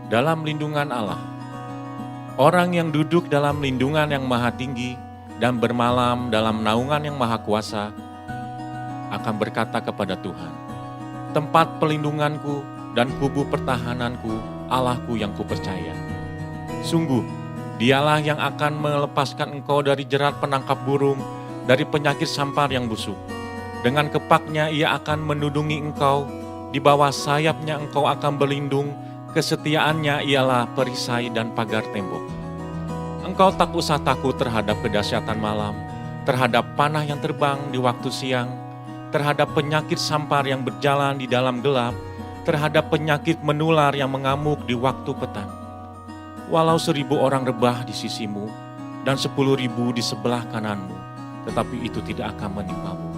Dalam lindungan Allah. Orang yang duduk dalam lindungan yang maha tinggi dan bermalam dalam naungan yang maha kuasa akan berkata kepada Tuhan, tempat pelindunganku dan kubu pertahananku, Allahku yang kupercaya. Sungguh, dialah yang akan melepaskan engkau dari jerat penangkap burung, dari penyakit sampar yang busuk. Dengan kepaknya ia akan menudungi engkau, di bawah sayapnya engkau akan berlindung, kesetiaannya ialah perisai dan pagar tembok. Engkau tak usah takut terhadap kedahsyatan malam, terhadap panah yang terbang di waktu siang, terhadap penyakit sampar yang berjalan di dalam gelap, terhadap penyakit menular yang mengamuk di waktu petang. Walau 1.000 orang rebah di sisimu dan 10.000 di sebelah kananmu, tetapi itu tidak akan menimpamu.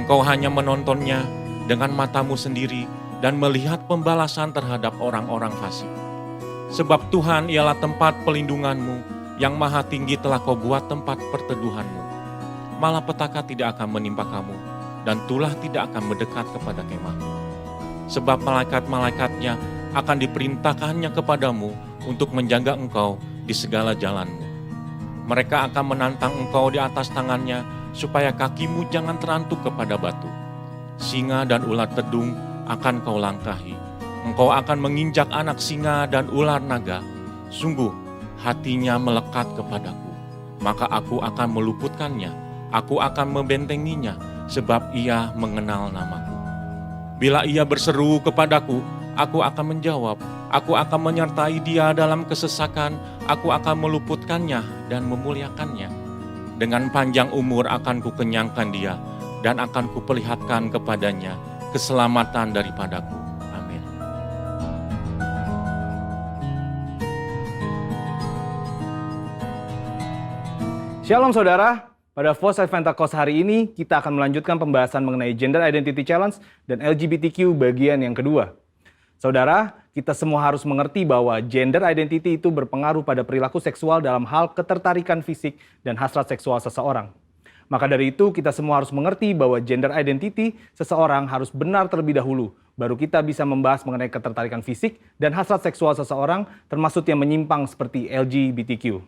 Engkau hanya menontonnya dengan matamu sendiri dan melihat pembalasan terhadap orang-orang fasik. Sebab Tuhan ialah tempat pelindunganmu, yang maha tinggi telah kau buat tempat perteduhanmu. Malapetaka tidak akan menimpa kamu, dan tulah tidak akan mendekat kepada kemahmu. Sebab malaikat-malaikatnya akan diperintahkannya kepadamu untuk menjaga engkau di segala jalanmu. Mereka akan menantang engkau di atas tangannya, supaya kakimu jangan terantuk kepada batu. Singa dan ular tedung akan kau langkahi. Engkau akan menginjak anak singa dan ular naga. Sungguh, hatinya melekat kepadaku. Maka aku akan meluputkannya. Aku akan membentenginya, sebab ia mengenal namaku. Bila ia berseru kepadaku, aku akan menjawab. Aku akan menyertai dia dalam kesesakan. Aku akan meluputkannya dan memuliakannya. Dengan panjang umur akan kukenyangkan dia, dan akan kuperlihatkan kepadanya keselamatan daripadaku. Amin. Shalom saudara, pada Voice Adventist hari ini kita akan melanjutkan pembahasan mengenai Gender Identity Challenge dan LGBTQ bagian yang kedua. Saudara, kita semua harus mengerti bahwa gender identity itu berpengaruh pada perilaku seksual dalam hal ketertarikan fisik dan hasrat seksual seseorang. Maka dari itu kita semua harus mengerti bahwa gender identity seseorang harus benar terlebih dahulu. Baru kita bisa membahas mengenai ketertarikan fisik dan hasrat seksual seseorang termasuk yang menyimpang seperti LGBTQ.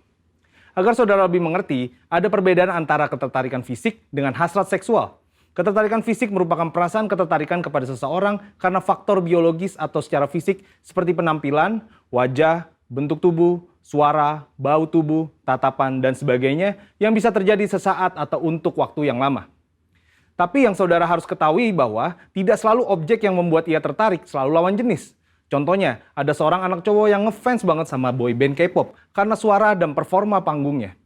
Agar saudara lebih mengerti, ada perbedaan antara ketertarikan fisik dengan hasrat seksual. Ketertarikan fisik merupakan perasaan ketertarikan kepada seseorang karena faktor biologis atau secara fisik seperti penampilan, wajah, bentuk tubuh, suara, bau tubuh, tatapan, dan sebagainya yang bisa terjadi sesaat atau untuk waktu yang lama. Tapi yang saudara harus ketahui bahwa tidak selalu objek yang membuat ia tertarik selalu lawan jenis. Contohnya, ada seorang anak cowok yang ngefans banget sama boyband K-pop karena suara dan performa panggungnya.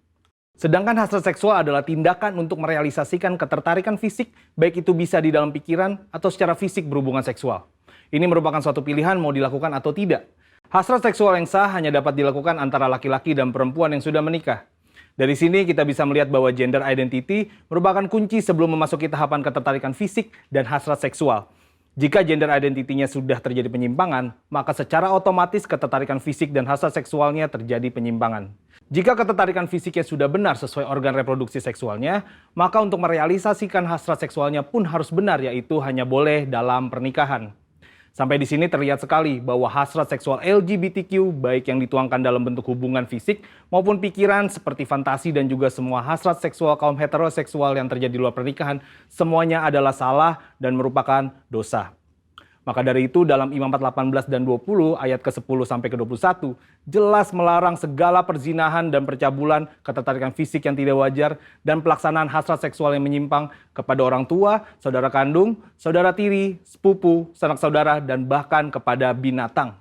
Sedangkan hasrat seksual adalah tindakan untuk merealisasikan ketertarikan fisik, baik itu bisa di dalam pikiran atau secara fisik berhubungan seksual. Ini merupakan suatu pilihan mau dilakukan atau tidak. Hasrat seksual yang sah hanya dapat dilakukan antara laki-laki dan perempuan yang sudah menikah. Dari sini kita bisa melihat bahwa gender identity merupakan kunci sebelum memasuki tahapan ketertarikan fisik dan hasrat seksual. Jika gender identity-nya sudah terjadi penyimpangan, maka secara otomatis ketertarikan fisik dan hasrat seksualnya terjadi penyimpangan. Jika ketertarikan fisiknya sudah benar sesuai organ reproduksi seksualnya, maka untuk merealisasikan hasrat seksualnya pun harus benar, yaitu hanya boleh dalam pernikahan. Sampai di sini terlihat sekali bahwa hasrat seksual LGBTQ, baik yang dituangkan dalam bentuk hubungan fisik maupun pikiran seperti fantasi dan juga semua hasrat seksual kaum heteroseksual yang terjadi di luar pernikahan, semuanya adalah salah dan merupakan dosa. Maka dari itu dalam Imamat 18 dan 20 ayat ke-10 sampai ke-21 jelas melarang segala perzinahan dan percabulan, ketertarikan fisik yang tidak wajar, dan pelaksanaan hasrat seksual yang menyimpang kepada orang tua, saudara kandung, saudara tiri, sepupu, sanak saudara, dan bahkan kepada binatang.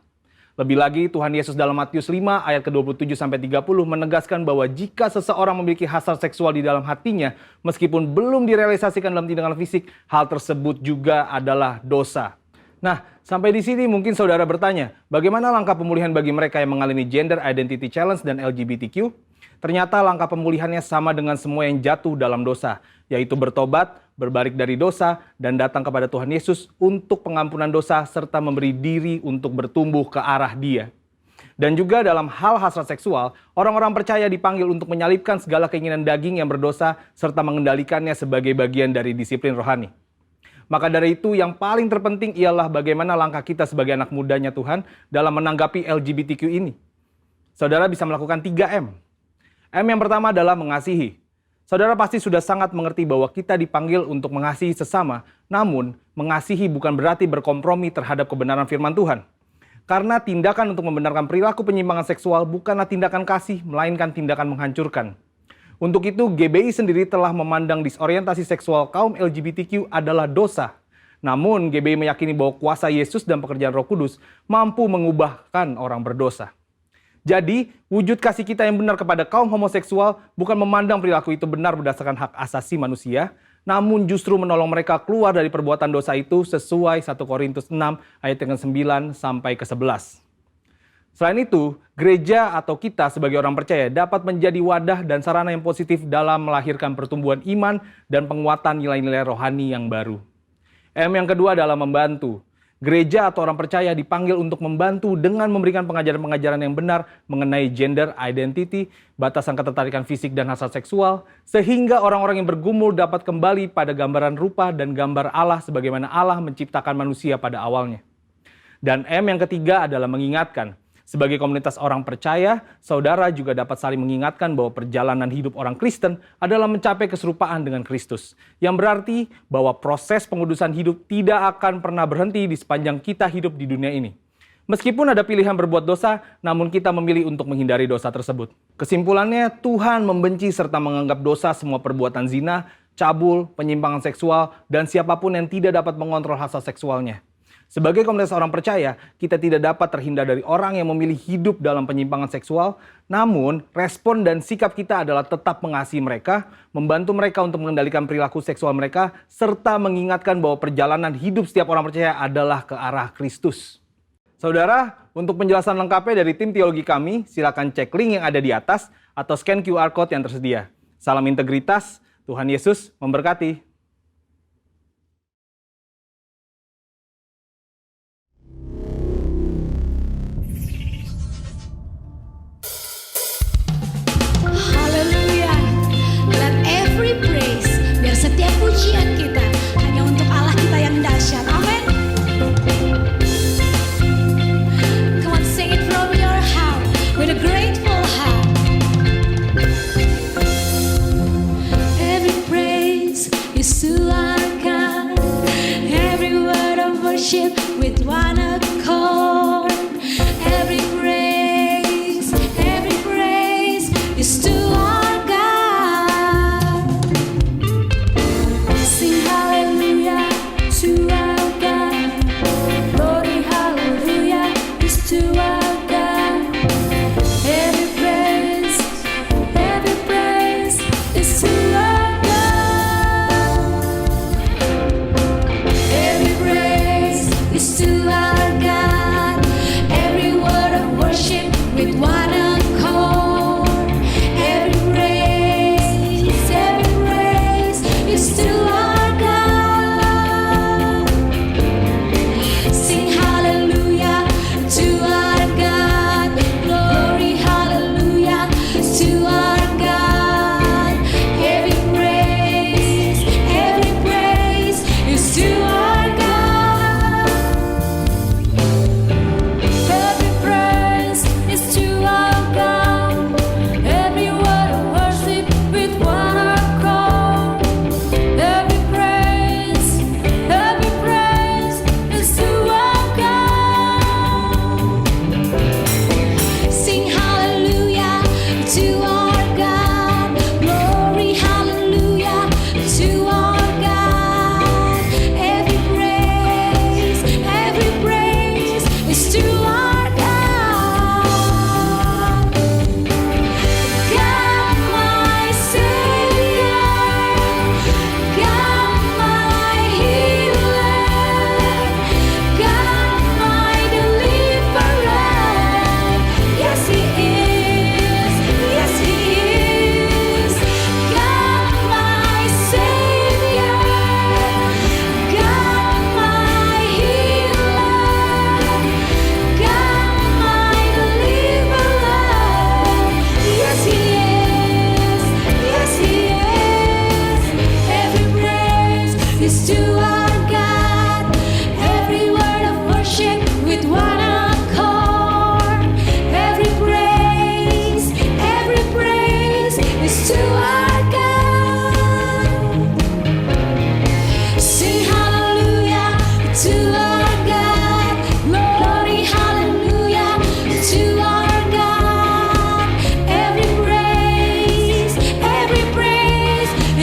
Lebih lagi Tuhan Yesus dalam Matius 5 ayat ke-27 sampai 30 menegaskan bahwa jika seseorang memiliki hasrat seksual di dalam hatinya, meskipun belum direalisasikan dalam tindakan fisik, hal tersebut juga adalah dosa. Nah, sampai di sini mungkin saudara bertanya, bagaimana langkah pemulihan bagi mereka yang mengalami gender identity challenge dan LGBTQ? Ternyata langkah pemulihannya sama dengan semua yang jatuh dalam dosa, yaitu bertobat, berbalik dari dosa, dan datang kepada Tuhan Yesus untuk pengampunan dosa serta memberi diri untuk bertumbuh ke arah Dia. Dan juga dalam hal hasrat seksual, orang-orang percaya dipanggil untuk menyalipkan segala keinginan daging yang berdosa serta mengendalikannya sebagai bagian dari disiplin rohani. Maka dari itu yang paling terpenting ialah bagaimana langkah kita sebagai anak mudanya Tuhan dalam menanggapi LGBTQ ini. Saudara bisa melakukan 3M. M yang pertama adalah mengasihi. Saudara pasti sudah sangat mengerti bahwa kita dipanggil untuk mengasihi sesama, namun mengasihi bukan berarti berkompromi terhadap kebenaran firman Tuhan. Karena tindakan untuk membenarkan perilaku penyimpangan seksual bukanlah tindakan kasih, melainkan tindakan menghancurkan. Untuk itu, GBI sendiri telah memandang disorientasi seksual kaum LGBTQ adalah dosa. Namun, GBI meyakini bahwa kuasa Yesus dan pekerjaan Roh Kudus mampu mengubahkan orang berdosa. Jadi, wujud kasih kita yang benar kepada kaum homoseksual bukan memandang perilaku itu benar berdasarkan hak asasi manusia, namun justru menolong mereka keluar dari perbuatan dosa itu sesuai 1 Korintus 6 ayat 9 sampai ke 11. Selain itu, gereja atau kita sebagai orang percaya dapat menjadi wadah dan sarana yang positif dalam melahirkan pertumbuhan iman dan penguatan nilai-nilai rohani yang baru. M yang kedua adalah membantu. Gereja atau orang percaya dipanggil untuk membantu dengan memberikan pengajaran-pengajaran yang benar mengenai gender identity, batasan ketertarikan fisik dan hasrat seksual, sehingga orang-orang yang bergumul dapat kembali pada gambaran rupa dan gambar Allah sebagaimana Allah menciptakan manusia pada awalnya. Dan M yang ketiga adalah mengingatkan. Sebagai komunitas orang percaya, saudara juga dapat saling mengingatkan bahwa perjalanan hidup orang Kristen adalah mencapai keserupaan dengan Kristus. Yang berarti bahwa proses pengudusan hidup tidak akan pernah berhenti di sepanjang kita hidup di dunia ini. Meskipun ada pilihan berbuat dosa, namun kita memilih untuk menghindari dosa tersebut. Kesimpulannya, Tuhan membenci serta menganggap dosa semua perbuatan zina, cabul, penyimpangan seksual, dan siapapun yang tidak dapat mengontrol hasrat seksualnya. Sebagai komunitas orang percaya, kita tidak dapat terhindar dari orang yang memilih hidup dalam penyimpangan seksual, namun respon dan sikap kita adalah tetap mengasihi mereka, membantu mereka untuk mengendalikan perilaku seksual mereka, serta mengingatkan bahwa perjalanan hidup setiap orang percaya adalah ke arah Kristus. Saudara, untuk penjelasan lengkapnya dari tim teologi kami, silakan cek link yang ada di atas atau scan QR Code yang tersedia. Salam integritas, Tuhan Yesus memberkati. Setiap pujian kita hanya untuk Allah kita yang dahsyat. Amin. Come on, sing it from your heart with a grateful heart. Every praise is to our God. Every word of worship with one accord. Every praise is to our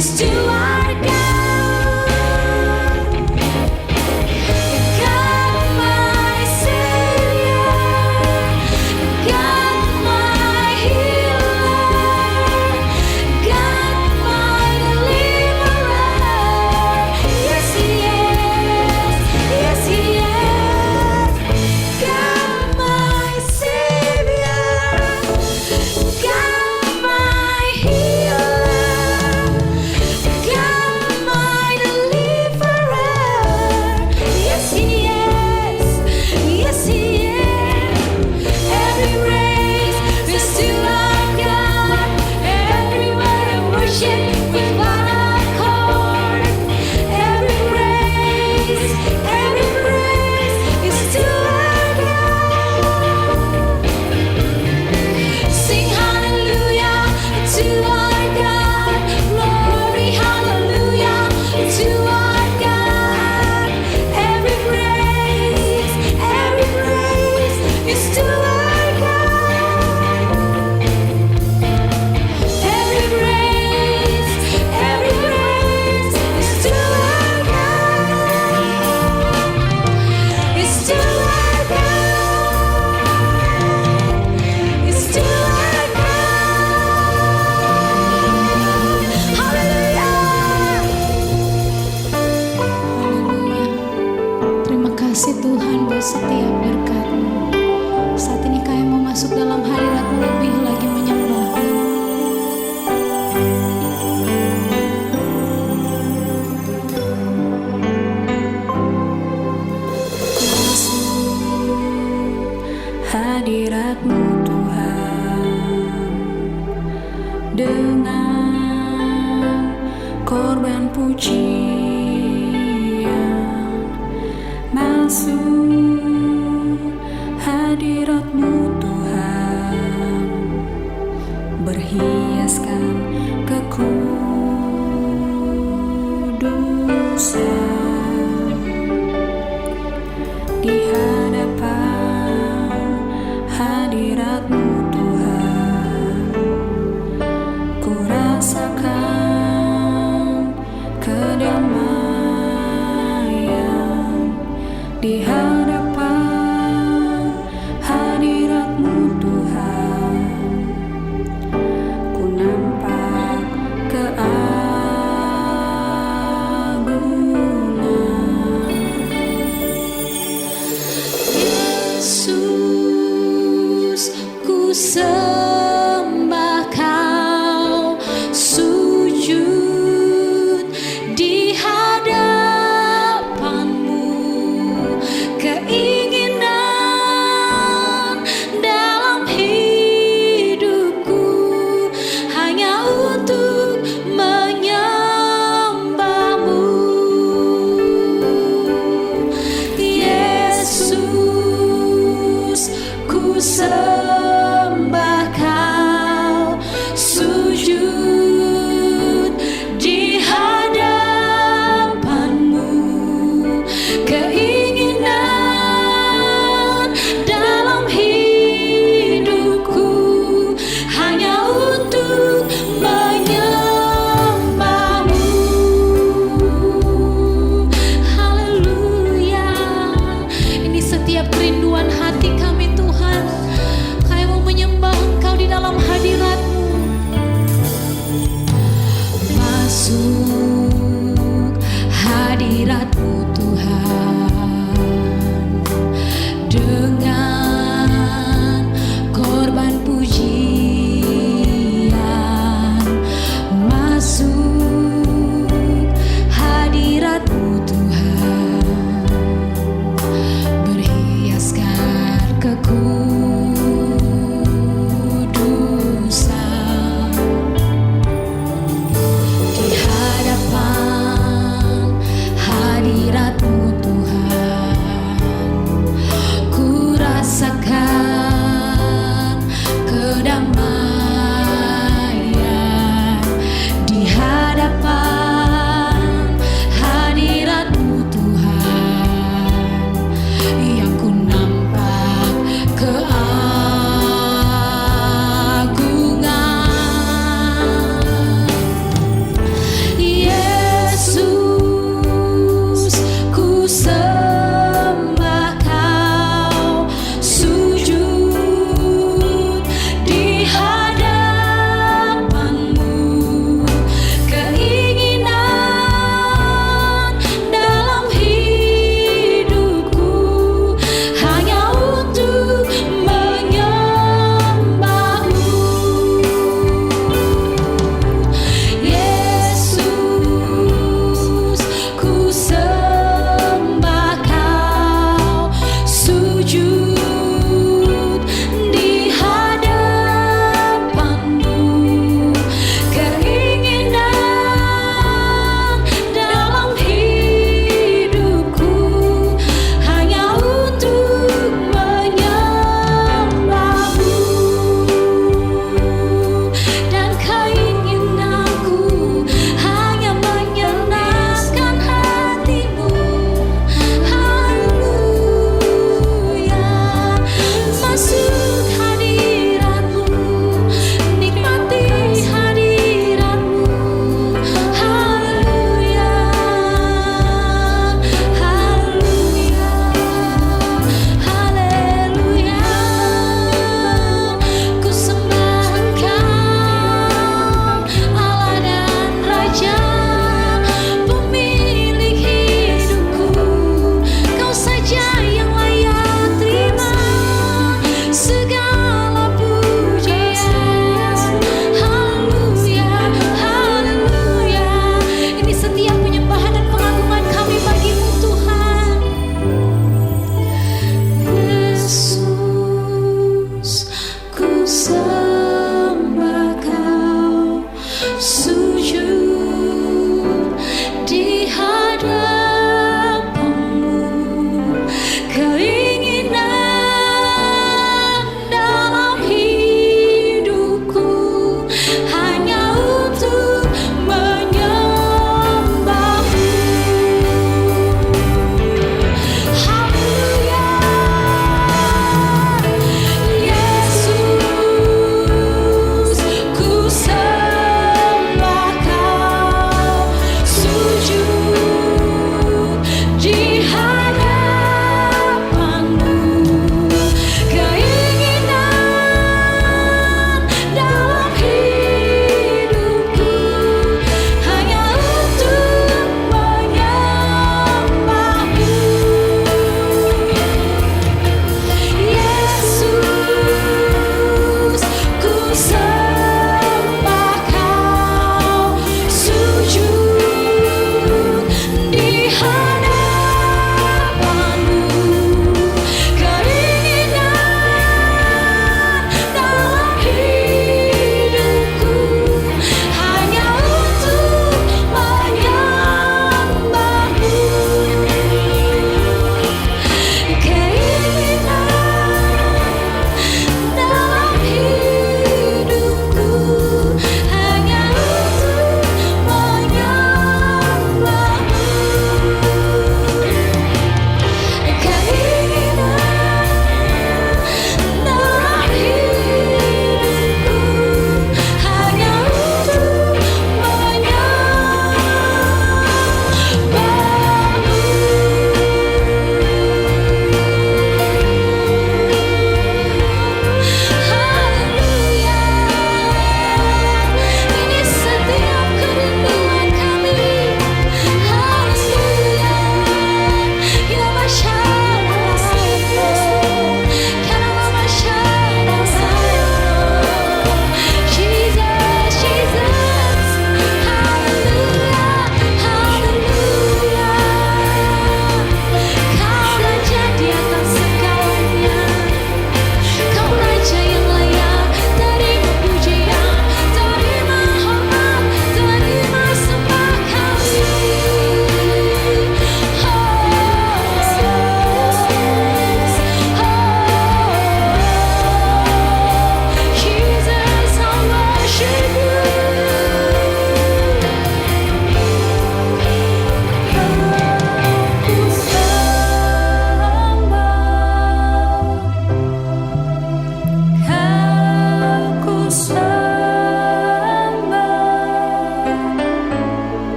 is to our God. God, my Savior, God, my healer, God, my deliverer. Yes, He is. Yes, He is. God, my Savior, God, my healer, God, my deliverer. Yes, He is. Yes, He is. Every praise is to our God. Every word of worship with one accord. Every praise is to our God. Sing hallelujah to our God. Glory, hallelujah to our God. Every praise is to our God. Every praise is to our God. It's to our God. It's to our God. Haleluya. Haleluya. Terima kasih Tuhan buat setiap berkat-Mu. Saat ini kami mau masuk dalam hadirat-Mu lebih lagi menyembah-Mu. Hadirat-Mu Tuhan, dengan korban pujian, masuk hadirat-Mu Tuhan, berhiaskan kekudusan di hadapan hadirat-Mu Tuhan. Ku rasakan kedamaian di hadapan hadirat-Mu Tuhan. Ku nampak keagungan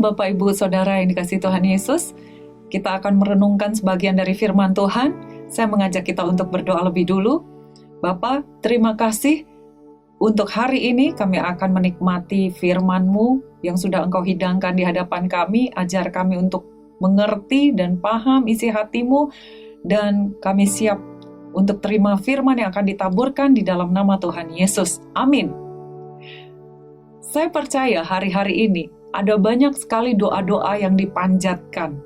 Bapak, Ibu, Saudara yang dikasihi Tuhan Yesus, kita akan merenungkan sebagian dari firman Tuhan. Saya mengajak kita untuk berdoa lebih dulu. Bapa, terima kasih untuk hari ini kami akan menikmati firman-Mu yang sudah Engkau hidangkan di hadapan kami. Ajar kami untuk mengerti dan paham isi hati-Mu, dan kami siap untuk terima firman yang akan ditaburkan di dalam nama Tuhan Yesus. Amin. Saya percaya hari-hari ini ada banyak sekali doa-doa yang dipanjatkan,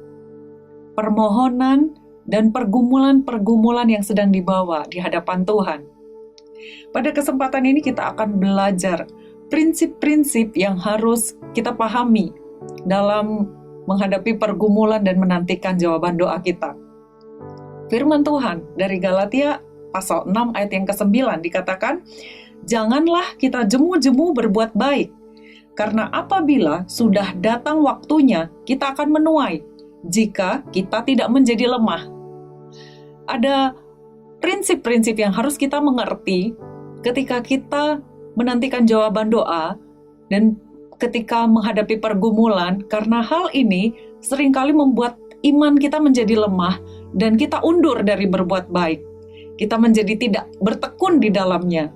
permohonan dan pergumulan-pergumulan yang sedang dibawa di hadapan Tuhan. Pada kesempatan ini kita akan belajar prinsip-prinsip yang harus kita pahami dalam menghadapi pergumulan dan menantikan jawaban doa kita. Firman Tuhan dari Galatia pasal 6 ayat yang ke-9 dikatakan, "Janganlah kita jemu-jemu berbuat baik, karena apabila sudah datang waktunya, kita akan menuai, jika kita tidak menjadi lemah." Ada prinsip-prinsip yang harus kita mengerti ketika kita menantikan jawaban doa dan ketika menghadapi pergumulan, karena hal ini seringkali membuat iman kita menjadi lemah dan kita undur dari berbuat baik. Kita menjadi tidak bertekun di dalamnya.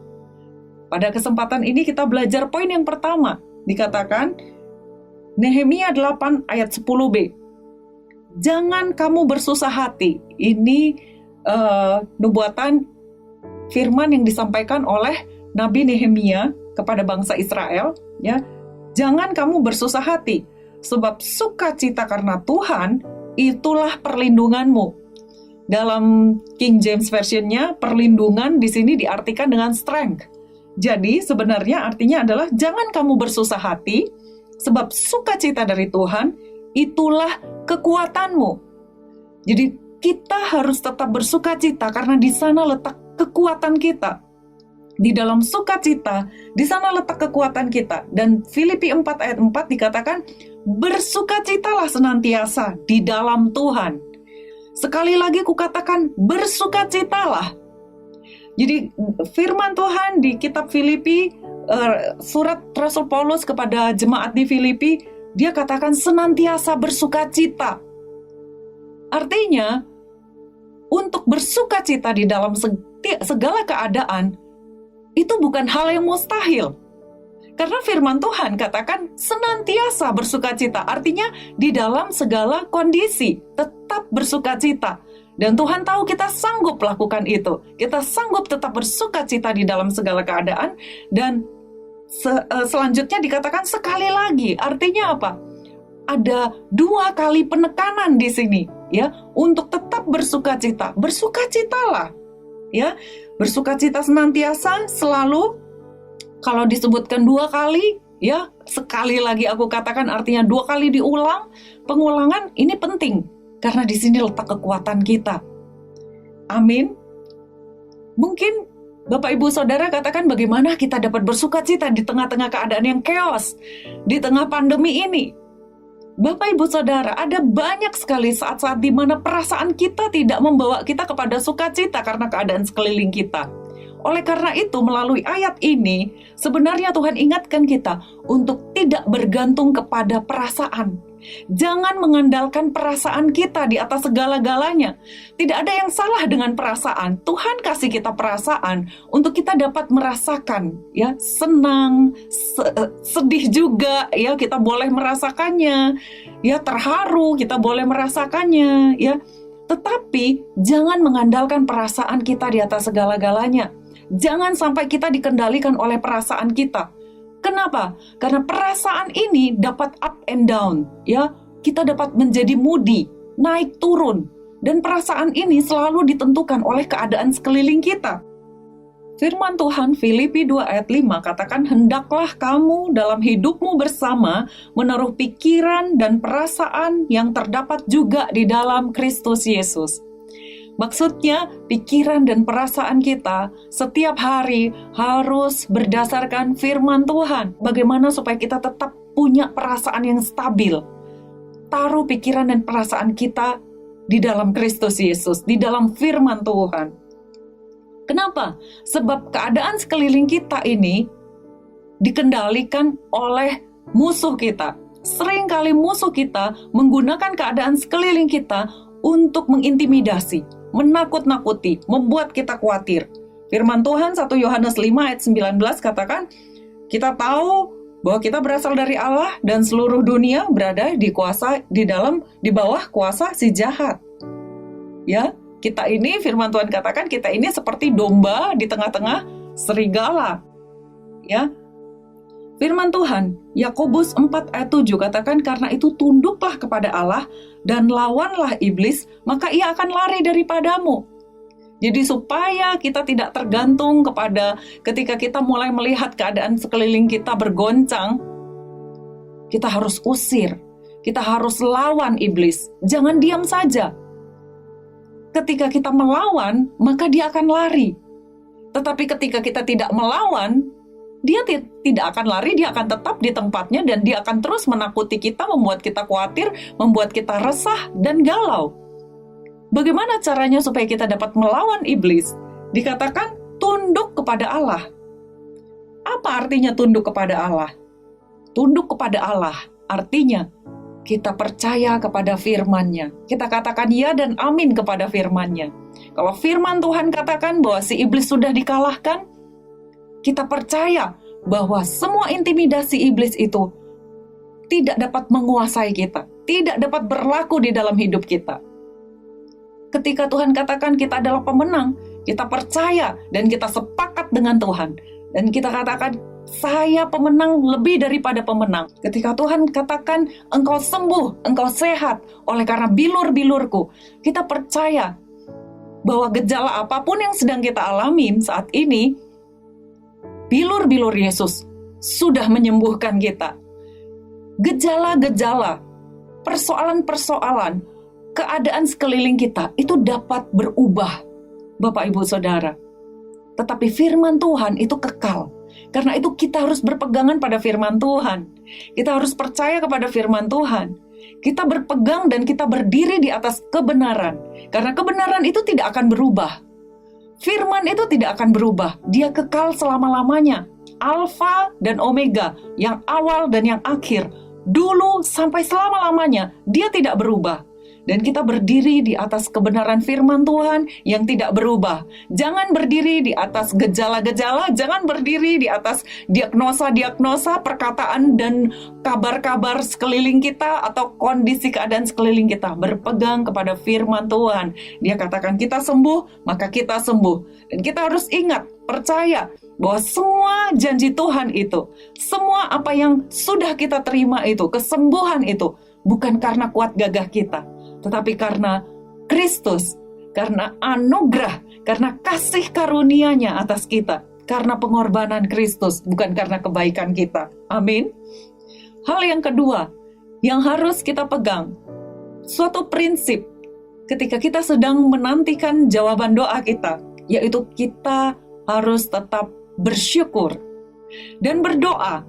Pada kesempatan ini kita belajar poin yang pertama. Dikatakan, Nehemia 8 ayat 10b. Jangan kamu bersusah hati. Ini nubuatan firman yang disampaikan oleh Nabi Nehemia kepada bangsa Israel. Ya, jangan kamu bersusah hati, sebab sukacita karena Tuhan itulah perlindunganmu. Dalam King James Version-nya, perlindungan di sini diartikan dengan strength. Jadi sebenarnya artinya adalah jangan kamu bersusah hati, sebab sukacita dari Tuhan itulah kekuatanmu. Jadi kita harus tetap bersukacita karena di sana letak kekuatan kita. Di dalam sukacita, di sana letak kekuatan kita. Dan Filipi 4 ayat 4 dikatakan, bersukacitalah senantiasa di dalam Tuhan. Sekali lagi kukatakan, bersukacitalah. Jadi firman Tuhan di kitab Filipi, surat Rasul Paulus kepada jemaat di Filipi, dia katakan senantiasa bersukacita. Artinya, untuk bersukacita di dalam segala keadaan, itu bukan hal yang mustahil. Karena firman Tuhan katakan senantiasa bersukacita, artinya di dalam segala kondisi tetap bersukacita. Dan Tuhan tahu kita sanggup lakukan itu. Kita sanggup tetap bersukacita di dalam segala keadaan. Dan selanjutnya dikatakan sekali lagi, artinya apa? Ada 2 kali penekanan di sini, ya, untuk tetap bersukacita. Bersukacitalah, ya, bersukacita senantiasa selalu. Kalau disebutkan 2 kali, ya sekali lagi aku katakan artinya 2 kali diulang. Pengulangan ini penting karena di sini letak kekuatan kita. Amin. Mungkin Bapak Ibu Saudara katakan bagaimana kita dapat bersukacita di tengah-tengah keadaan yang chaos, di tengah pandemi ini. Bapak Ibu Saudara, ada banyak sekali saat-saat di mana perasaan kita tidak membawa kita kepada sukacita karena keadaan sekeliling kita. Oleh karena itu, melalui ayat ini, sebenarnya Tuhan ingatkan kita untuk tidak bergantung kepada perasaan. Jangan mengandalkan perasaan kita di atas segala-galanya. Tidak ada yang salah dengan perasaan. Tuhan kasih kita perasaan untuk kita dapat merasakan, ya, senang, sedih juga, ya, kita boleh merasakannya, ya, terharu, kita boleh merasakannya, ya. Tetapi jangan mengandalkan perasaan kita di atas segala-galanya. Jangan sampai kita dikendalikan oleh perasaan kita. Kenapa? Karena perasaan ini dapat up and down, ya. Kita dapat menjadi moody, naik turun, dan perasaan ini selalu ditentukan oleh keadaan sekeliling kita. Firman Tuhan Filipi 2 ayat 5 katakan, hendaklah kamu dalam hidupmu bersama menaruh pikiran dan perasaan yang terdapat juga di dalam Kristus Yesus. Maksudnya, pikiran dan perasaan kita setiap hari harus berdasarkan firman Tuhan. Bagaimana supaya kita tetap punya perasaan yang stabil. Taruh pikiran dan perasaan kita di dalam Kristus Yesus, di dalam firman Tuhan. Kenapa? Sebab keadaan sekeliling kita ini dikendalikan oleh musuh kita, Seringkali musuh kita menggunakan keadaan sekeliling kita untuk mengintimidasi, menakut-nakuti, membuat kita khawatir. Firman Tuhan 1 Yohanes 5 ayat 19 katakan, kita tahu bahwa kita berasal dari Allah dan seluruh dunia berada di bawah kuasa si jahat. Ya, kita ini, firman Tuhan katakan, kita ini seperti domba di tengah-tengah serigala. Ya, firman Tuhan, Yakobus 4 ayat 7 katakan, karena itu tunduklah kepada Allah dan lawanlah iblis, maka ia akan lari daripadamu. Jadi supaya kita tidak tergantung kepada ketika kita mulai melihat keadaan sekeliling kita bergoncang, kita harus usir, kita harus lawan iblis. Jangan diam saja. Ketika kita melawan, maka dia akan lari. Tetapi ketika kita tidak melawan, dia tidak akan lari, dia akan tetap di tempatnya dan dia akan terus menakuti kita, membuat kita khawatir, membuat kita resah dan galau. Bagaimana caranya supaya kita dapat melawan iblis? Dikatakan tunduk kepada Allah. Apa artinya tunduk kepada Allah? Tunduk kepada Allah artinya kita percaya kepada firman-Nya. Kita katakan ya dan amin kepada firman-Nya. Kalau firman Tuhan katakan bahwa si iblis sudah dikalahkan, kita percaya bahwa semua intimidasi iblis itu tidak dapat menguasai kita, tidak dapat berlaku di dalam hidup kita. Ketika Tuhan katakan kita adalah pemenang, kita percaya dan kita sepakat dengan Tuhan. Dan kita katakan, saya pemenang lebih daripada pemenang. Ketika Tuhan katakan, engkau sembuh, engkau sehat, oleh karena bilur-bilurku, kita percaya bahwa gejala apapun yang sedang kita alami saat ini, bilur-bilur Yesus sudah menyembuhkan kita. Gejala-gejala, persoalan-persoalan, keadaan sekeliling kita itu dapat berubah, Bapak Ibu Saudara. Tetapi firman Tuhan itu kekal. Karena itu kita harus berpegangan pada firman Tuhan. Kita harus percaya kepada firman Tuhan. Kita berpegang dan kita berdiri di atas kebenaran. Karena kebenaran itu tidak akan berubah. Firman itu tidak akan berubah. Dia kekal selama-lamanya. Alfa dan Omega, yang awal dan yang akhir. Dulu sampai selama-lamanya, dia tidak berubah. Dan kita berdiri di atas kebenaran firman Tuhan yang tidak berubah. Jangan berdiri di atas gejala-gejala, jangan berdiri di atas diagnosa-diagnosa, perkataan dan kabar-kabar sekeliling kita atau kondisi keadaan sekeliling kita. Berpegang kepada firman Tuhan. Dia katakan kita sembuh, maka kita sembuh. Dan kita harus ingat, percaya bahwa semua janji Tuhan itu, semua apa yang sudah kita terima itu, kesembuhan itu, bukan karena kuat gagah kita, tetapi karena Kristus, karena anugerah, karena kasih karunia-Nya atas kita, karena pengorbanan Kristus, bukan karena kebaikan kita. Amin. Hal yang kedua, yang harus kita pegang, suatu prinsip ketika kita sedang menantikan jawaban doa kita, yaitu kita harus tetap bersyukur dan berdoa.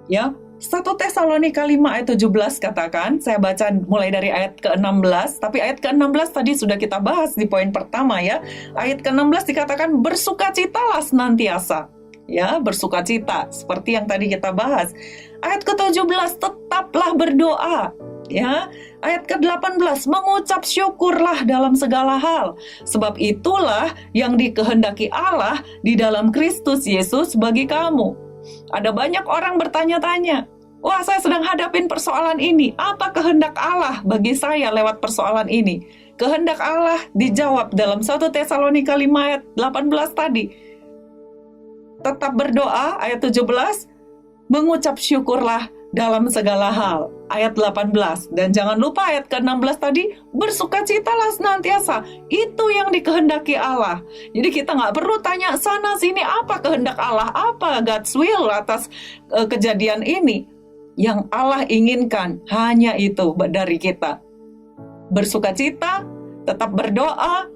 Ya, 1 Tesalonika 5 ayat 17 katakan, saya baca mulai dari ayat ke-16, tapi ayat ke-16 tadi sudah kita bahas di poin pertama ya. Ayat ke-16 dikatakan bersukacitalah senantiasa. Ya, bersukacita seperti yang tadi kita bahas. Ayat ke-17 tetaplah berdoa. Ya, ayat ke-18 mengucap syukurlah dalam segala hal, sebab itulah yang dikehendaki Allah di dalam Kristus Yesus bagi kamu. Ada banyak orang bertanya-tanya, wah, saya sedang hadapin persoalan ini. Apa kehendak Allah bagi saya lewat persoalan ini? Kehendak Allah dijawab dalam 1 Tesalonika 5 ayat 18 tadi. Tetap berdoa, ayat 17, mengucap syukurlah dalam segala hal, ayat 18. Dan jangan lupa ayat ke-16 tadi, bersukacitalah senantiasa. Itu yang dikehendaki Allah. Jadi kita nggak perlu tanya sana sini apa kehendak Allah, apa God's will atas kejadian ini. Yang Allah inginkan hanya itu dari kita. Bersukacita, tetap berdoa,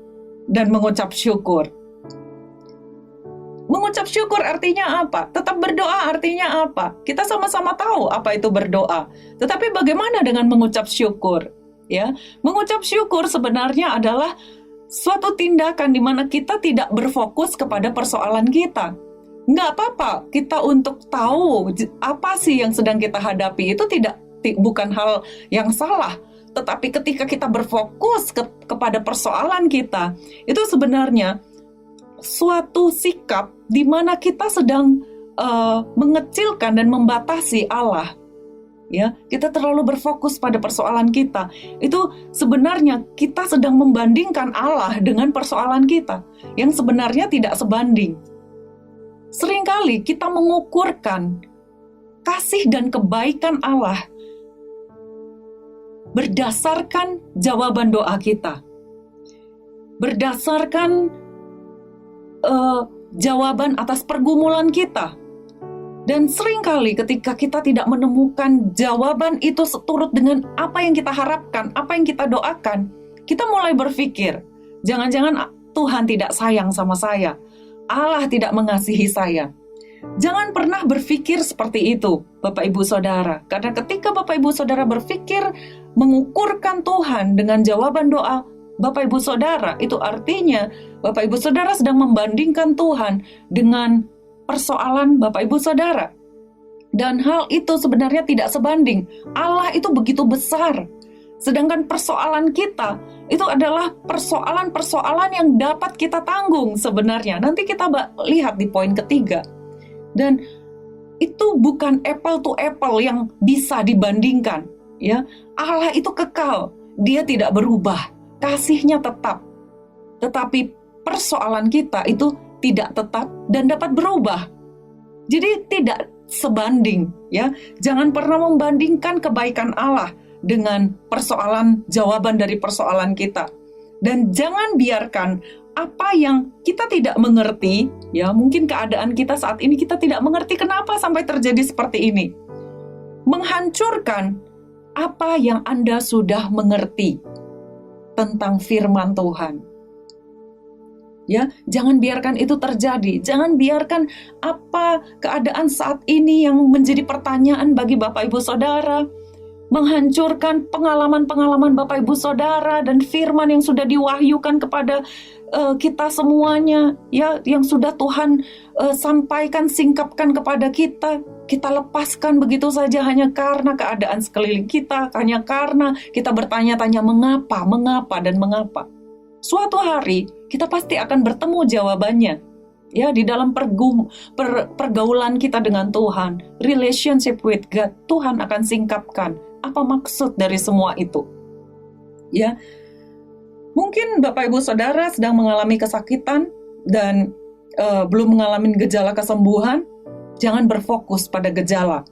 dan mengucap syukur. Mengucap syukur artinya apa? Tetap berdoa artinya apa? Kita sama-sama tahu apa itu berdoa. Tetapi bagaimana dengan mengucap syukur? Ya, mengucap syukur sebenarnya adalah suatu tindakan di mana kita tidak berfokus kepada persoalan kita. Nggak apa-apa kita untuk tahu apa sih yang sedang kita hadapi, itu bukan hal yang salah. Tetapi ketika kita berfokus kepada persoalan kita, itu sebenarnya suatu sikap di mana kita sedang mengecilkan dan membatasi Allah. Ya, kita terlalu berfokus pada persoalan kita. Itu sebenarnya kita sedang membandingkan Allah dengan persoalan kita yang sebenarnya tidak sebanding. Seringkali kita mengukurkan kasih dan kebaikan Allah berdasarkan jawaban doa kita, berdasarkan jawaban atas pergumulan kita. Dan seringkali ketika kita tidak menemukan jawaban itu seturut dengan apa yang kita harapkan, apa yang kita doakan, kita mulai berpikir, jangan-jangan Tuhan tidak sayang sama saya, Allah tidak mengasihi saya. Jangan pernah berpikir seperti itu, Bapak Ibu Saudara. Karena ketika Bapak Ibu Saudara berpikir mengukurkan Tuhan dengan jawaban doa Bapak Ibu Saudara, itu artinya Bapak Ibu Saudara sedang membandingkan Tuhan dengan persoalan Bapak Ibu Saudara. Dan hal itu sebenarnya tidak sebanding. Allah itu begitu besar. Sedangkan persoalan kita itu adalah persoalan-persoalan yang dapat kita tanggung sebenarnya. Nanti kita lihat di poin ketiga. Dan itu bukan apple to apple yang bisa dibandingkan. Ya, Allah itu kekal. Dia tidak berubah. Kasihnya tetap. Tetapi persoalan kita itu tidak tetap dan dapat berubah. Jadi tidak sebanding, ya. Jangan pernah membandingkan kebaikan Allah dengan jawaban dari persoalan kita. Dan jangan biarkan apa yang kita tidak mengerti, ya, mungkin keadaan kita saat ini kita tidak mengerti kenapa sampai terjadi seperti ini, menghancurkan apa yang Anda sudah mengerti tentang firman Tuhan. Ya, jangan biarkan itu terjadi. Jangan biarkan apa keadaan saat ini yang menjadi pertanyaan bagi Bapak Ibu Saudara, menghancurkan pengalaman-pengalaman Bapak Ibu Saudara dan firman yang sudah diwahyukan kepada kita semuanya, ya, yang sudah Tuhan sampaikan, singkapkan kepada kita. Kita lepaskan begitu saja hanya karena keadaan sekeliling kita, hanya karena kita bertanya-tanya mengapa, dan mengapa. Suatu hari kita pasti akan bertemu jawabannya. Ya, di dalam pergaulan kita dengan Tuhan, relationship with God, Tuhan akan singkapkan apa maksud dari semua itu. Ya, mungkin Bapak Ibu Saudara sedang mengalami kesakitan dan belum mengalami gejala kesembuhan. Jangan berfokus pada gejala.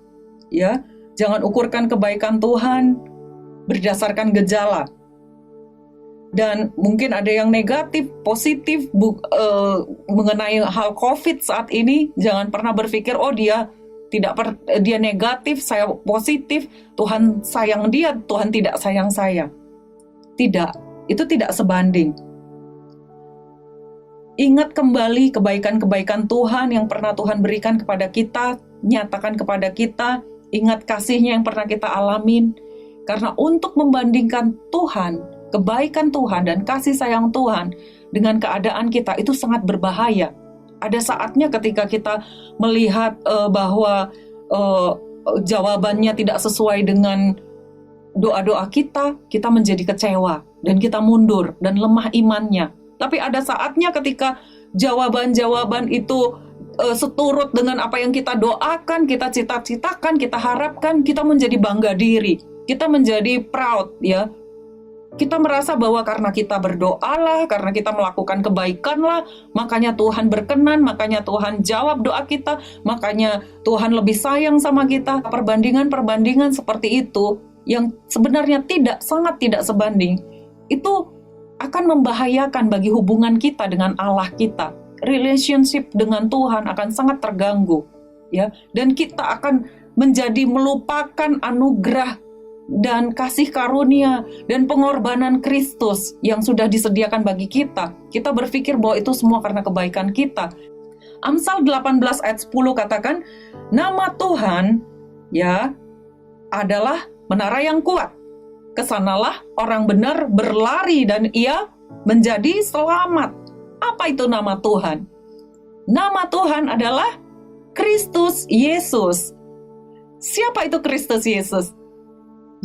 Ya, jangan ukurkan kebaikan Tuhan berdasarkan gejala. Dan mungkin ada yang negatif, positif mengenai hal COVID saat ini. Jangan pernah berpikir, oh dia negatif, saya positif, Tuhan sayang dia, Tuhan tidak sayang saya. Tidak, itu tidak sebanding. Ingat kembali kebaikan-kebaikan Tuhan yang pernah Tuhan berikan kepada kita, nyatakan kepada kita, ingat kasih-Nya yang pernah kita alamin. Karena untuk membandingkan Tuhan, kebaikan Tuhan dan kasih sayang Tuhan dengan keadaan kita itu sangat berbahaya. Ada saatnya ketika kita melihat bahwa jawabannya tidak sesuai dengan doa-doa kita, kita menjadi kecewa dan kita mundur dan lemah imannya. Tapi ada saatnya ketika jawaban-jawaban itu seturut dengan apa yang kita doakan, kita cita-citakan, kita harapkan, kita menjadi bangga diri, kita menjadi proud, ya. Kita merasa bahwa karena kita berdoalah, karena kita melakukan kebaikanlah, makanya Tuhan berkenan, makanya Tuhan jawab doa kita, makanya Tuhan lebih sayang sama kita. Perbandingan-perbandingan seperti itu yang sebenarnya sangat tidak sebanding, itu akan membahayakan bagi hubungan kita dengan Allah kita. Relationship dengan Tuhan akan sangat terganggu, ya. Dan kita akan menjadi melupakan anugerah dan kasih karunia dan pengorbanan Kristus yang sudah disediakan bagi kita. Kita berpikir bahwa itu semua karena kebaikan kita. Amsal 18 ayat 10 katakan, nama Tuhan, ya, adalah menara yang kuat. Kesanalah orang benar berlari dan ia menjadi selamat. Apa itu nama Tuhan? Nama Tuhan adalah Kristus Yesus. Siapa itu Kristus Yesus?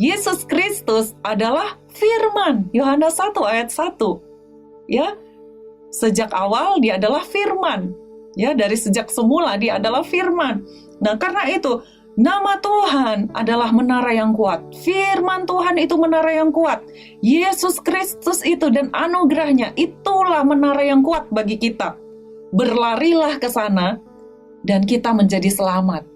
Yesus Kristus adalah firman. Yohanes 1 ayat 1. Ya. Sejak awal dia adalah firman. Ya, dari sejak semula dia adalah firman. Nah, karena itu nama Tuhan adalah menara yang kuat. Firman Tuhan itu menara yang kuat. Yesus Kristus itu dan anugerahnya itulah menara yang kuat bagi kita. Berlarilah ke sana dan kita menjadi selamat.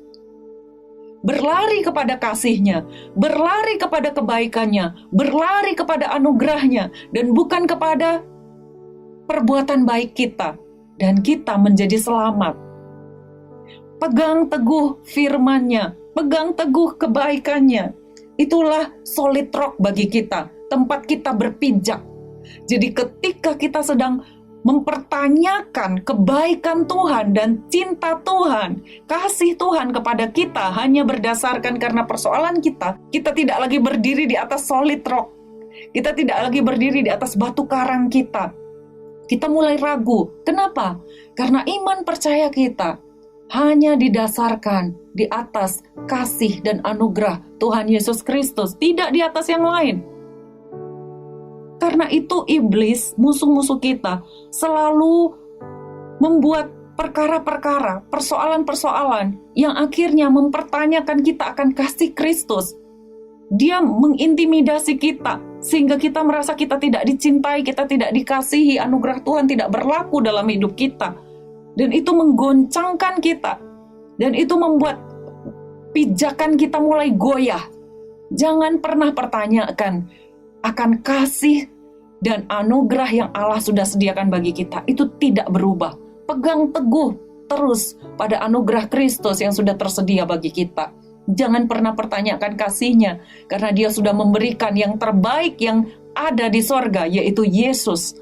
Berlari kepada kasih-Nya, berlari kepada kebaikannya, berlari kepada anugerahnya, dan bukan kepada perbuatan baik kita, dan kita menjadi selamat. Pegang teguh firman-Nya, pegang teguh kebaikannya. Itulah solid rock bagi kita, tempat kita berpijak. Jadi ketika kita sedang mempertanyakan kebaikan Tuhan dan cinta Tuhan, kasih Tuhan kepada kita hanya berdasarkan karena persoalan kita tidak lagi berdiri di atas solid rock. Kita tidak lagi berdiri di atas batu karang kita. Kita mulai ragu. Kenapa? Karena iman percaya kita hanya didasarkan di atas kasih dan anugerah Tuhan Yesus Kristus, tidak di atas yang lain. Karena itu iblis, musuh-musuh kita, selalu membuat perkara-perkara, persoalan-persoalan yang akhirnya mempertanyakan kita akan kasih Kristus. Dia mengintimidasi kita, sehingga kita merasa kita tidak dicintai, kita tidak dikasihi, anugerah Tuhan tidak berlaku dalam hidup kita. Dan itu menggoncangkan kita. Dan itu membuat pijakan kita mulai goyah. Jangan pernah pertanyakan akan kasih dan anugerah yang Allah sudah sediakan bagi kita. Itu tidak berubah. Pegang teguh terus pada anugerah Kristus yang sudah tersedia bagi kita. Jangan pernah pertanyakan kasih-Nya, karena Dia sudah memberikan yang terbaik yang ada di sorga, yaitu Yesus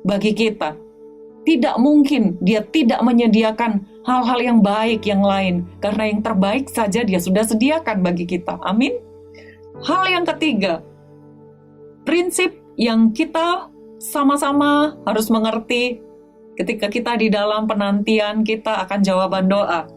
bagi kita. Tidak mungkin Dia tidak menyediakan hal-hal yang baik yang lain, karena yang terbaik saja Dia sudah sediakan bagi kita. Amin. Hal yang ketiga, prinsip yang kita sama-sama harus mengerti ketika kita di dalam penantian kita akan jawaban doa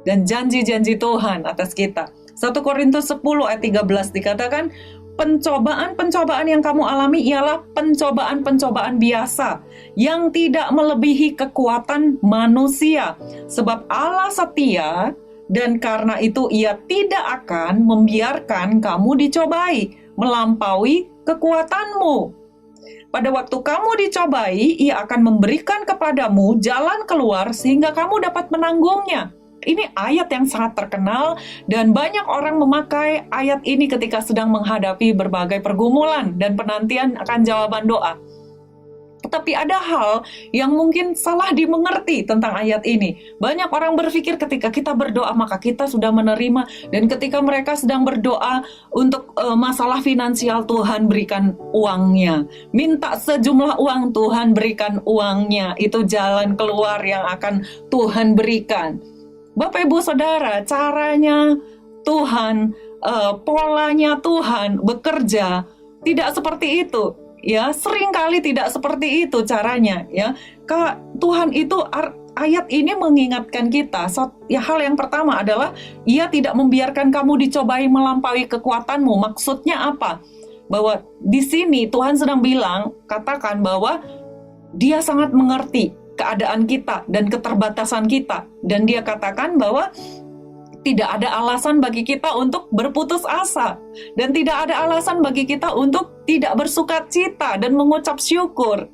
dan janji-janji Tuhan atas kita. 1 Korintus 10 ayat 13 dikatakan, pencobaan-pencobaan yang kamu alami ialah pencobaan-pencobaan biasa yang tidak melebihi kekuatan manusia. Sebab Allah setia dan karena itu Ia tidak akan membiarkan kamu dicobai melampaui kekuatanmu. Pada waktu kamu dicobai, Ia akan memberikan kepadamu jalan keluar sehingga kamu dapat menanggungnya. Ini ayat yang sangat terkenal dan banyak orang memakai ayat ini ketika sedang menghadapi berbagai pergumulan dan penantian akan jawaban doa. Tetapi ada hal yang mungkin salah dimengerti tentang ayat ini. Banyak orang berpikir ketika kita berdoa maka kita sudah menerima, dan ketika mereka sedang berdoa untuk masalah finansial, Tuhan berikan uangnya. Minta sejumlah uang, Tuhan berikan uangnya. Itu jalan keluar yang akan Tuhan berikan. Bapak Ibu Saudara, caranya Tuhan, polanya Tuhan bekerja tidak seperti itu. Ya, seringkali tidak seperti itu caranya. Ya, Tuhan itu ayat ini mengingatkan kita. Ya, hal yang pertama adalah Ia tidak membiarkan kamu dicobai melampaui kekuatanmu. Maksudnya apa? Bahwa di sini Tuhan sedang katakan bahwa Dia sangat mengerti keadaan kita dan keterbatasan kita. Dan Dia katakan bahwa tidak ada alasan bagi kita untuk berputus asa. Dan tidak ada alasan bagi kita untuk tidak bersukacita dan mengucap syukur.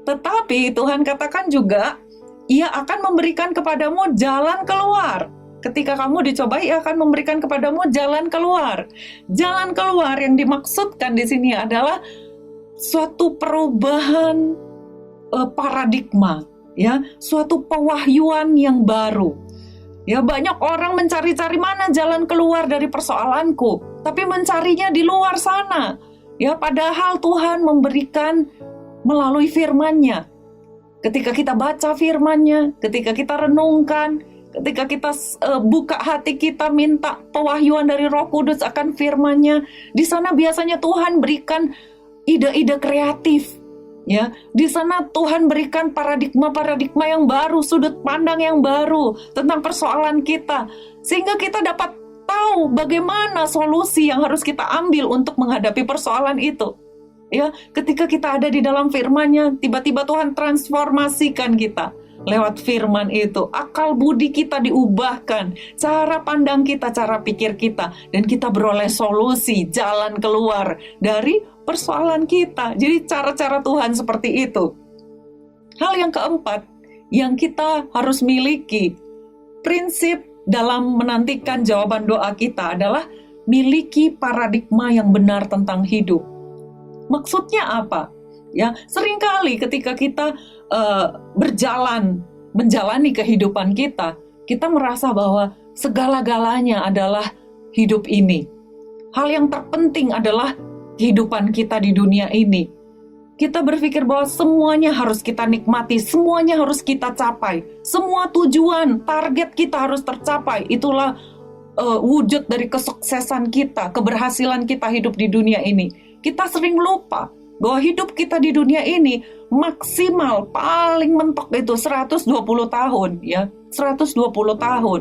Tetapi Tuhan katakan juga, Ia akan memberikan kepadamu jalan keluar. Ketika kamu dicobai, Ia akan memberikan kepadamu jalan keluar. Jalan keluar yang dimaksudkan di sini adalah suatu perubahan paradigma, ya, suatu pewahyuan yang baru. Ya, banyak orang mencari-cari mana jalan keluar dari persoalanku, tapi mencarinya di luar sana. Ya, padahal Tuhan memberikan melalui firman-Nya. Ketika kita baca firman-Nya, ketika kita renungkan, ketika kita buka hati kita minta pewahyuan dari Roh Kudus akan firman-Nya, di sana biasanya Tuhan berikan ide-ide kreatif. Ya, di sana Tuhan berikan paradigma-paradigma yang baru, sudut pandang yang baru tentang persoalan kita, sehingga kita dapat tahu bagaimana solusi yang harus kita ambil untuk menghadapi persoalan itu. Ya, ketika kita ada di dalam firman-Nya, tiba-tiba Tuhan transformasikan kita lewat firman itu. Akal budi kita diubahkan, cara pandang kita, cara pikir kita, dan kita beroleh solusi, jalan keluar dari persoalan kita. Jadi cara-cara Tuhan seperti itu. Hal yang keempat yang kita harus miliki, prinsip dalam menantikan jawaban doa kita adalah miliki paradigma yang benar tentang hidup. Maksudnya apa? Ya, seringkali ketika kita menjalani kehidupan kita, kita merasa bahwa segala-galanya adalah hidup ini. Hal yang terpenting adalah kehidupan kita di dunia ini. Kita berpikir bahwa semuanya harus kita nikmati, semuanya harus kita capai, semua tujuan, target kita harus tercapai. Itulah wujud dari kesuksesan kita, keberhasilan kita hidup di dunia ini. Kita sering lupa bahwa hidup kita di dunia ini maksimal paling mentok itu 120 tahun, ya, 120 tahun.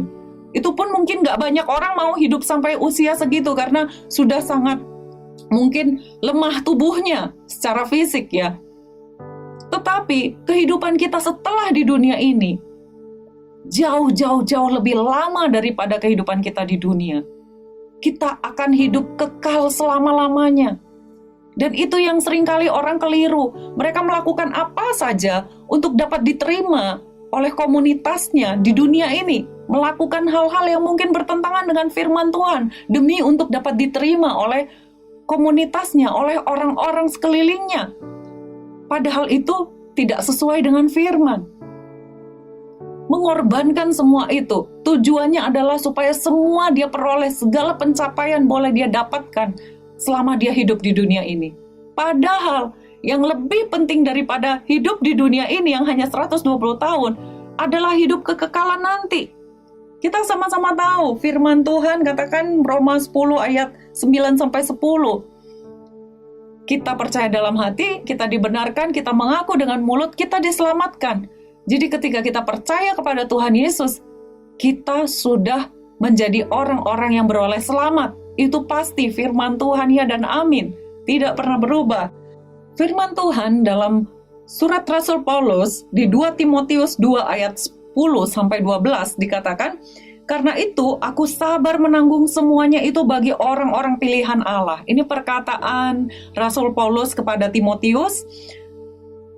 Itu pun mungkin nggak banyak orang mau hidup sampai usia segitu karena sudah sangat mungkin lemah tubuhnya secara fisik, ya. Tetapi kehidupan kita setelah di dunia ini jauh lebih lama daripada kehidupan kita di dunia. Kita akan hidup kekal selama-lamanya. Dan itu yang seringkali orang keliru. Mereka melakukan apa saja untuk dapat diterima oleh komunitasnya di dunia ini. Melakukan hal-hal yang mungkin bertentangan dengan firman Tuhan demi untuk dapat diterima oleh komunitasnya, oleh orang-orang sekelilingnya. Padahal itu tidak sesuai dengan firman. Mengorbankan semua itu, tujuannya adalah supaya semua dia peroleh, segala pencapaian boleh dia dapatkan selama dia hidup di dunia ini. Padahal yang lebih penting daripada hidup di dunia ini yang hanya 120 tahun adalah hidup kekekalan nanti. Kita sama-sama tahu firman Tuhan katakan Roma 10 ayat 9-10. Kita percaya dalam hati, kita dibenarkan, kita mengaku dengan mulut, kita diselamatkan. Jadi ketika kita percaya kepada Tuhan Yesus, kita sudah menjadi orang-orang yang beroleh selamat. Itu pasti firman Tuhan, ya dan amin. Tidak pernah berubah. Firman Tuhan dalam surat Rasul Paulus di 2 Timotius 2 ayat 10-12 dikatakan, karena itu aku sabar menanggung semuanya itu bagi orang-orang pilihan Allah. Ini perkataan Rasul Paulus kepada Timotius,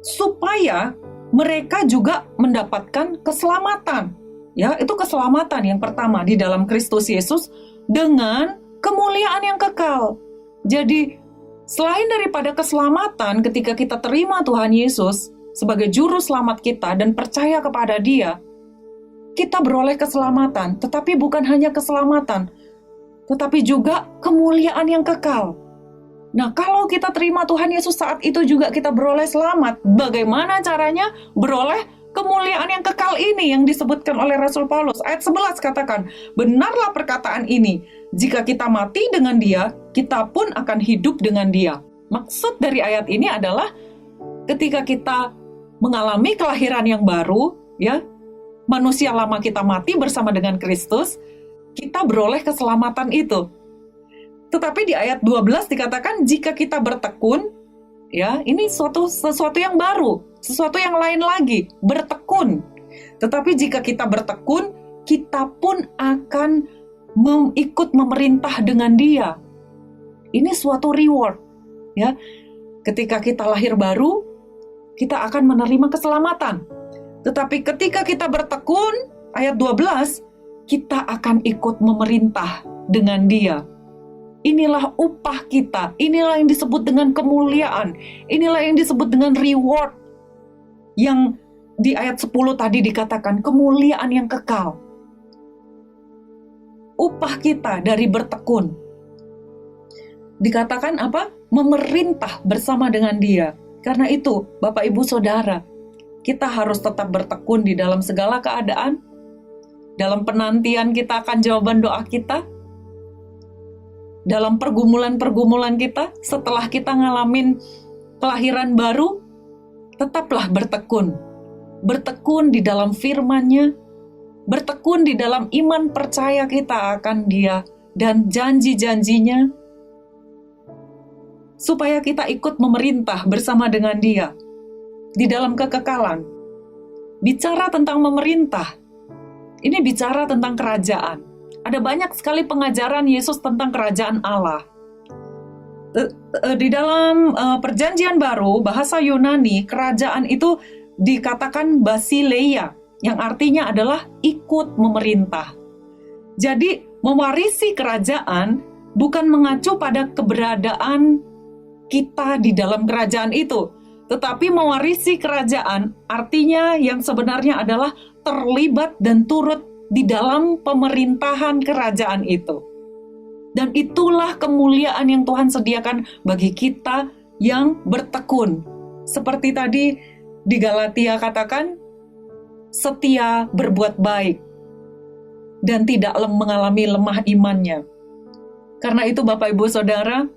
supaya mereka juga mendapatkan keselamatan. Ya, itu keselamatan yang pertama di dalam Kristus Yesus dengan kemuliaan yang kekal. Jadi, selain daripada keselamatan ketika kita terima Tuhan Yesus sebagai juru selamat kita dan percaya kepada Dia, kita beroleh keselamatan, tetapi bukan hanya keselamatan, tetapi juga kemuliaan yang kekal. Nah, kalau kita terima Tuhan Yesus saat itu juga kita beroleh selamat, bagaimana caranya beroleh kemuliaan yang kekal ini yang disebutkan oleh Rasul Paulus? Ayat 11 katakan, benarlah perkataan ini, jika kita mati dengan Dia, kita pun akan hidup dengan Dia. Maksud dari ayat ini adalah ketika kita mengalami kelahiran yang baru, ya, manusia lama kita mati bersama dengan Kristus, kita beroleh keselamatan itu. Tetapi di ayat 12 dikatakan jika kita bertekun, ya, ini sesuatu yang baru, sesuatu yang lain lagi, bertekun. Tetapi jika kita bertekun, kita pun akan ikut memerintah dengan Dia. Ini suatu reward, ya. Ketika kita lahir baru, kita akan menerima keselamatan. Tetapi ketika kita bertekun, ayat 12, kita akan ikut memerintah dengan Dia. Inilah upah kita, inilah yang disebut dengan kemuliaan, inilah yang disebut dengan reward. Yang di ayat 10 tadi dikatakan kemuliaan yang kekal. Upah kita dari bertekun. Dikatakan apa? Memerintah bersama dengan Dia. Karena itu, Bapak Ibu Saudara, kita harus tetap bertekun di dalam segala keadaan. Dalam penantian kita akan jawaban doa kita. Dalam pergumulan-pergumulan kita, setelah kita ngalamin kelahiran baru, tetaplah bertekun. Bertekun di dalam firman-Nya, bertekun di dalam iman percaya kita akan Dia dan janji-janjinya, supaya kita ikut memerintah bersama dengan Dia di dalam kekekalan. Bicara tentang memerintah, ini bicara tentang kerajaan. Ada banyak sekali pengajaran Yesus tentang kerajaan Allah. Di dalam Perjanjian Baru, bahasa Yunani, kerajaan itu dikatakan basileia, yang artinya adalah ikut memerintah. Jadi, mewarisi kerajaan bukan mengacu pada keberadaan kita di dalam kerajaan itu, tetapi mewarisi kerajaan artinya yang sebenarnya adalah terlibat dan turut di dalam pemerintahan kerajaan itu. Dan itulah kemuliaan yang Tuhan sediakan bagi kita yang bertekun. Seperti tadi di Galatia katakan, setia berbuat baik dan tidak mengalami lemah imannya. Karena itu Bapak Ibu Saudara,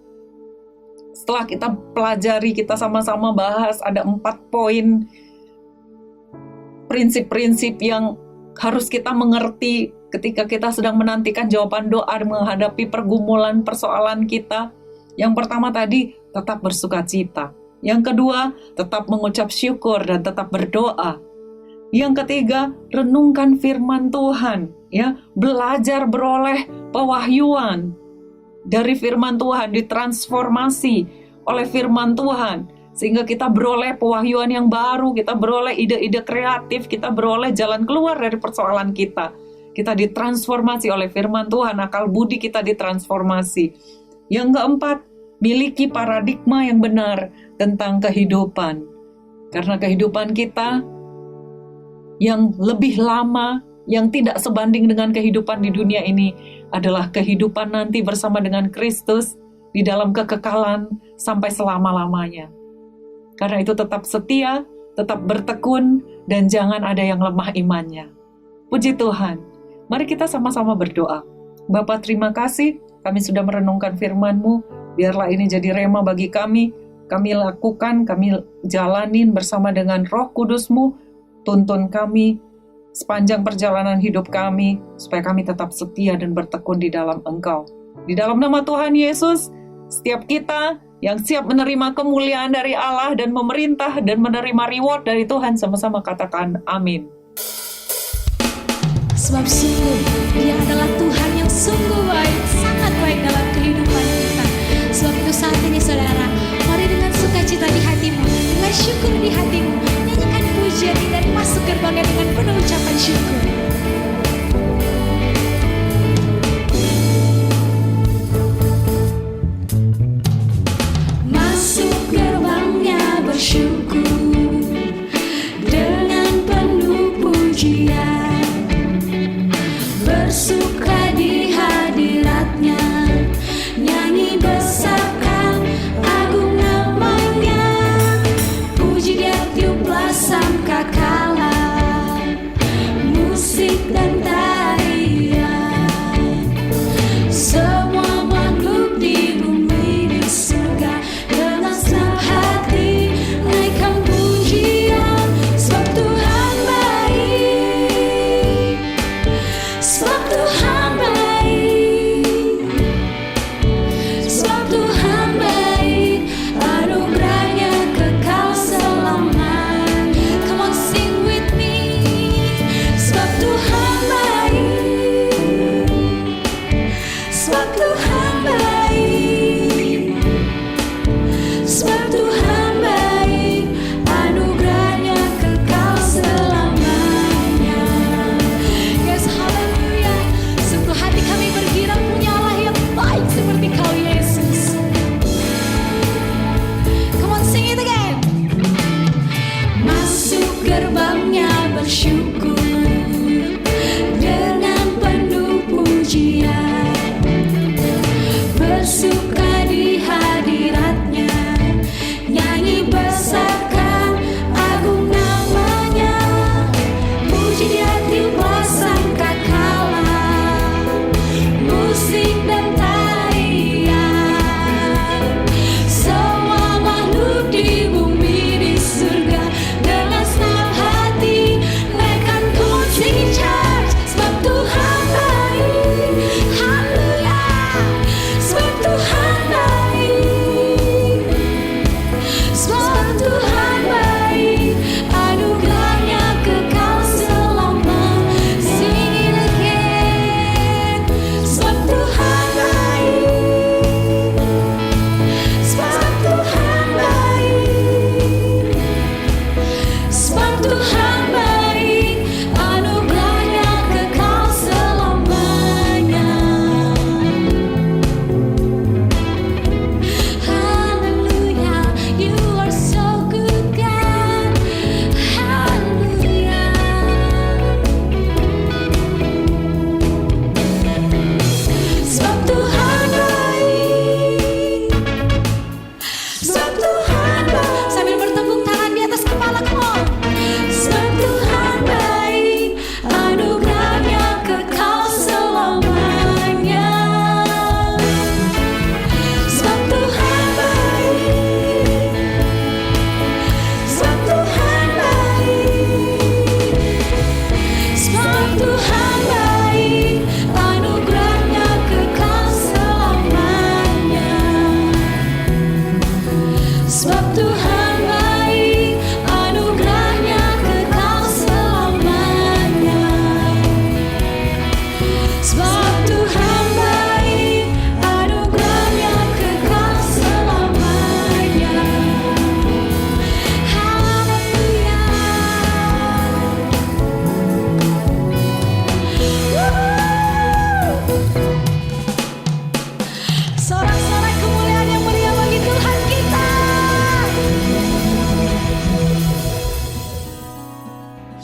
setelah kita pelajari, kita sama-sama bahas ada 4 poin prinsip-prinsip yang harus kita mengerti ketika kita sedang menantikan jawaban doa menghadapi pergumulan persoalan kita. Yang pertama tadi, tetap bersukacita. Yang kedua, tetap mengucap syukur dan tetap berdoa. Yang ketiga, renungkan firman Tuhan, ya, belajar beroleh pewahyuan dari firman Tuhan, ditransformasi oleh firman Tuhan, sehingga kita beroleh pewahyuan yang baru, kita beroleh ide-ide kreatif, kita beroleh jalan keluar dari persoalan kita. Kita ditransformasi oleh firman Tuhan, akal budi kita ditransformasi. Yang keempat, miliki paradigma yang benar tentang kehidupan. Karena kehidupan kita yang lebih lama, yang tidak sebanding dengan kehidupan di dunia ini adalah kehidupan nanti bersama dengan Kristus di dalam kekekalan sampai selama-lamanya. Karena itu tetap setia, tetap bertekun, dan jangan ada yang lemah imannya. Puji Tuhan. Mari kita sama-sama berdoa. Bapa, terima kasih kami sudah merenungkan firman-Mu. Biarlah ini jadi rema bagi kami. Kami lakukan, kami jalanin bersama dengan Roh Kudus-Mu. Tuntun kami sepanjang perjalanan hidup kami, supaya kami tetap setia dan bertekun di dalam Engkau. Di dalam nama Tuhan Yesus, setiap kita yang siap menerima kemuliaan dari Allah dan memerintah dan menerima reward dari Tuhan, sama-sama katakan amin. Sebab sungguh Dia adalah Tuhan yang sungguh baik, sangat baik dalam kehidupan kita. Sebab itu saat ini saudara, mari dengan sukacita di hatimu, dengan syukur di hatimu, nyanyikan pujian dan masuk gerbangnya dengan penuh ucapan syukur. Masuk gerbangnya bersyukur dengan penuh pujian, bersuka di hadiratnya, nyanyi besarkan agung namanya, puji dia tiuplah sangkakala, musik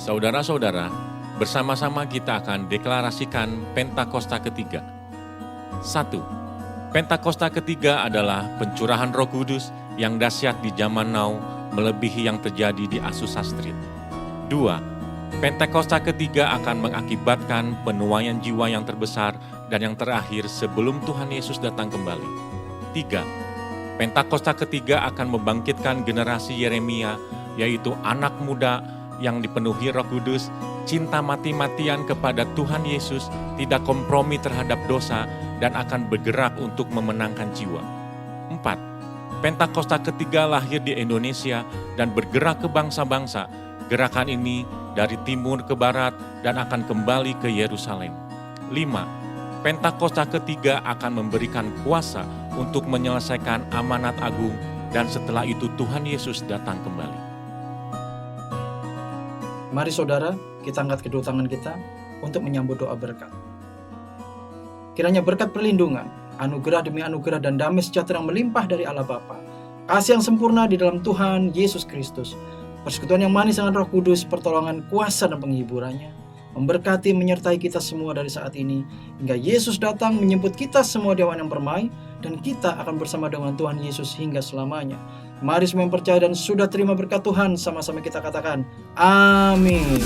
Saudara-saudara, bersama-sama kita akan deklarasikan Pentakosta ketiga. 1. Pentakosta ketiga adalah pencurahan Roh Kudus yang dahsyat di zaman now melebihi yang terjadi di Azusa Street. 2. Pentakosta ketiga akan mengakibatkan penuaian jiwa yang terbesar dan yang terakhir sebelum Tuhan Yesus datang kembali. 3. Pentakosta ketiga akan membangkitkan generasi Yeremia, yaitu anak muda yang dipenuhi Roh Kudus, cinta mati-matian kepada Tuhan Yesus, tidak kompromi terhadap dosa, dan akan bergerak untuk memenangkan jiwa. 4. Pentakosta ketiga lahir di Indonesia dan bergerak ke bangsa-bangsa. Gerakan ini dari timur ke barat dan akan kembali ke Yerusalem. 5. Pentakosta ketiga akan memberikan kuasa untuk menyelesaikan amanat agung, dan setelah itu Tuhan Yesus datang kembali. Mari saudara, kita angkat kedua tangan kita untuk menyambut doa berkat. Kiranya berkat perlindungan, anugerah demi anugerah dan damai sejahtera yang melimpah dari Allah Bapa, kasih yang sempurna di dalam Tuhan Yesus Kristus, persekutuan yang manis dengan Roh Kudus, pertolongan, kuasa dan penghiburannya, memberkati menyertai kita semua dari saat ini, hingga Yesus datang menjemput kita semua di awan yang permai, dan kita akan bersama dengan Tuhan Yesus hingga selamanya. Mari semua yang percaya dan sudah terima berkat Tuhan, sama-sama kita katakan, amin.